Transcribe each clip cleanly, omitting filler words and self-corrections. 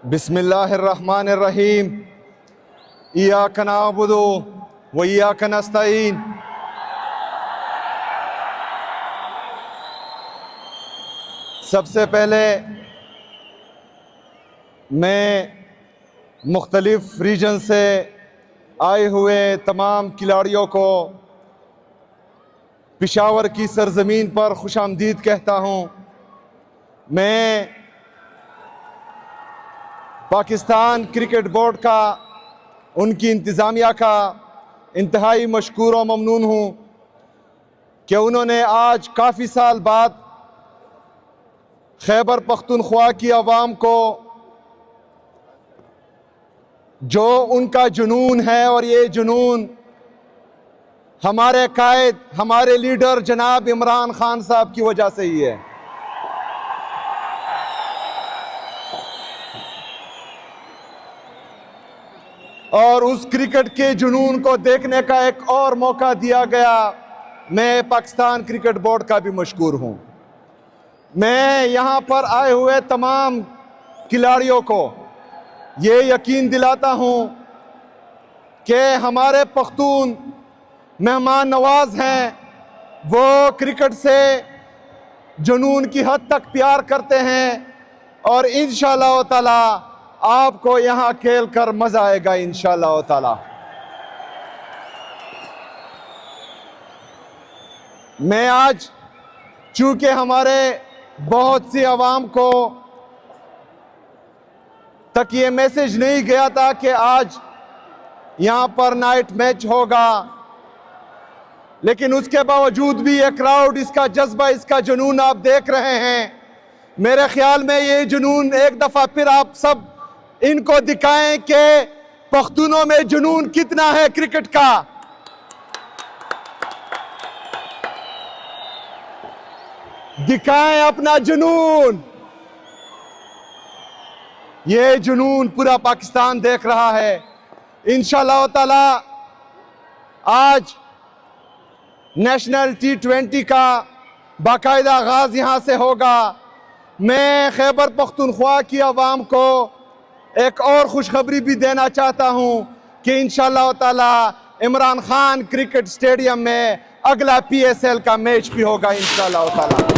बिस्मिल्लाहिर्रहमानिर्रहीम। इय्याका नअबुदु व इय्याका नस्तईन। सबसे पहले मैं मुख्तलिफ रीजन से आए हुए तमाम खिलाड़ियों को पेशावर की सरजमीन पर खुशामदीद कहता हूँ। मैं पाकिस्तान क्रिकेट बोर्ड का, उनकी इंतज़ामिया का इंतहाई मशकूर और ममनून हूँ कि उन्होंने आज काफ़ी साल बाद खैबर पख्तूनख्वा की आवाम को जो उनका जुनून है, और ये जुनून हमारे कायद, हमारे लीडर जनाब इमरान खान साहब की वजह से ही है। और उस क्रिकेट के जुनून को देखने का एक और मौका दिया गया। मैं पाकिस्तान क्रिकेट बोर्ड का भी मशकूर हूँ। मैं यहाँ पर आए हुए तमाम खिलाड़ियों को ये यकीन दिलाता हूँ कि हमारे पख्तून मेहमान नवाज हैं। वो क्रिकेट से जुनून की हद तक प्यार करते हैं और इंशाअल्लाह ताला आपको यहाँ खेल कर मजा आएगा इंशाअल्लाह ताला। मैं आज, चूंकि हमारे बहुत सी आवाम को तक ये मैसेज नहीं गया था कि आज यहाँ पर नाइट मैच होगा, लेकिन उसके बावजूद भी ये क्राउड, इसका जज्बा, इसका जुनून आप देख रहे हैं। मेरे ख्याल में ये जुनून एक दफ़ा फिर आप सब इनको दिखाएं कि पख्तूनों में जुनून कितना है क्रिकेट का। दिखाएं अपना जुनून। ये जुनून पूरा पाकिस्तान देख रहा है। इंशाअल्लाह ताला आज नेशनल T20 का बाकायदा आगाज यहाँ से होगा। मैं खैबर पख्तूनख्वा की आवाम को एक और खुशखबरी भी देना चाहता हूँ कि इंशाअल्लाह ताला इमरान खान क्रिकेट स्टेडियम में अगला PSL का मैच भी होगा इंशाअल्लाह ताला।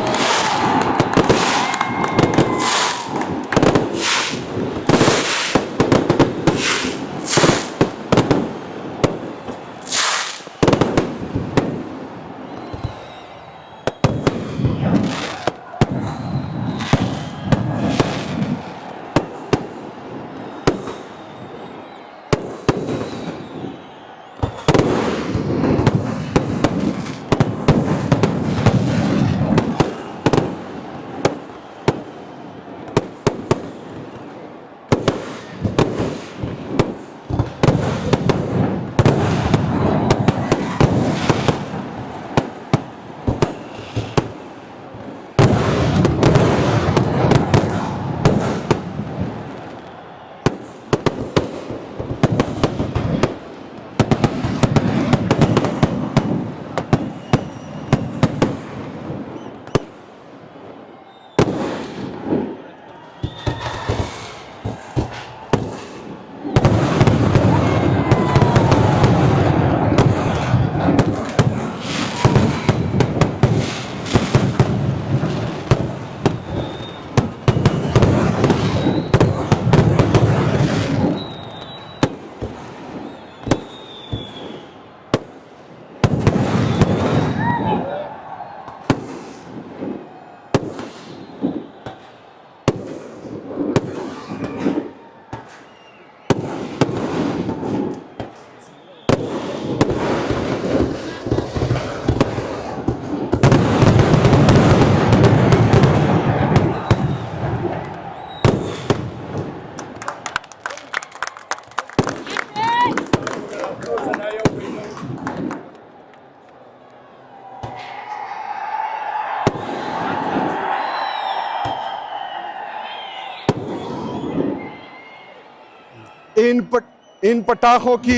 इन पटाखों की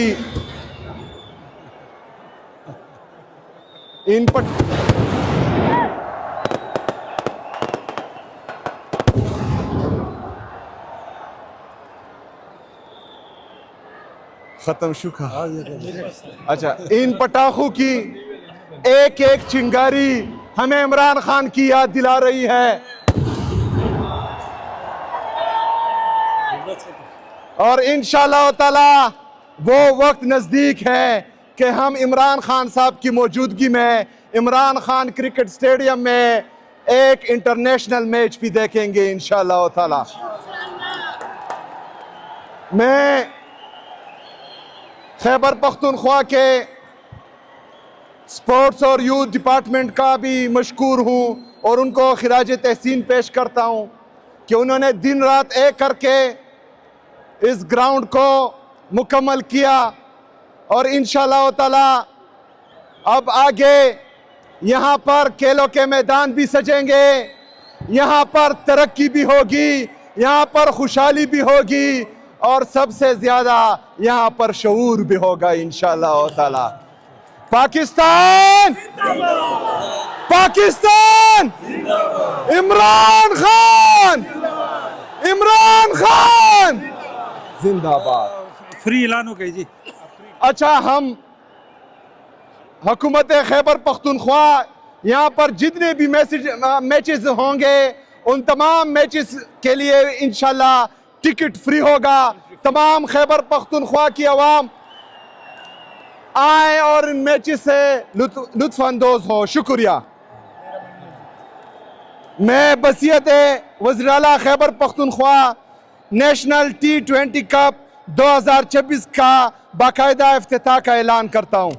खत्म शुका। अच्छा, इन पटाखों की एक एक चिंगारी हमें इमरान खान की याद दिला रही है, और इंशाअल्लाह ताला वो वक्त नज़दीक है कि हम इमरान खान साहब की मौजूदगी में इमरान खान क्रिकेट स्टेडियम में एक इंटरनेशनल मैच भी देखेंगे इंशाअल्लाह ताला। मैं खैबर पख्तूनख्वा के स्पोर्ट्स और यूथ डिपार्टमेंट का भी मशकूर हूँ और उनको खिराज तहसीन पेश करता हूँ कि उन्होंने दिन रात एक करके इस ग्राउंड को मुकम्मल किया, और इंशाअल्लाह ताला अब आगे यहाँ पर खेलों के मैदान भी सजेंगे, यहाँ पर तरक्की भी होगी, यहाँ पर खुशहाली भी होगी, और सबसे ज़्यादा यहाँ पर शऊर भी होगा इंशाअल्लाह ताला। पाकिस्तान पाकिस्तान, इमरान खान, इमरान खान जिंदाबाद। फ्री ऐलान हो गई जी। अच्छा, हम हुकूमत खैबर पख्तूनख्वा यहाँ पर जितने भी मैचेस होंगे उन तमाम मैचेस के लिए इंशाल्लाह टिकट फ्री होगा। तमाम खैबर पख्तूनख्वा की आवाम आए और इन मैचेस से लुत्फ अंदोज हो। शुक्रिया। मैं बसियत वज़ीर आला Khyber Pakhtunkhwa national T20 cup 2026 का बाकायदा इफ्तिताह का ऐलान करता हूँ।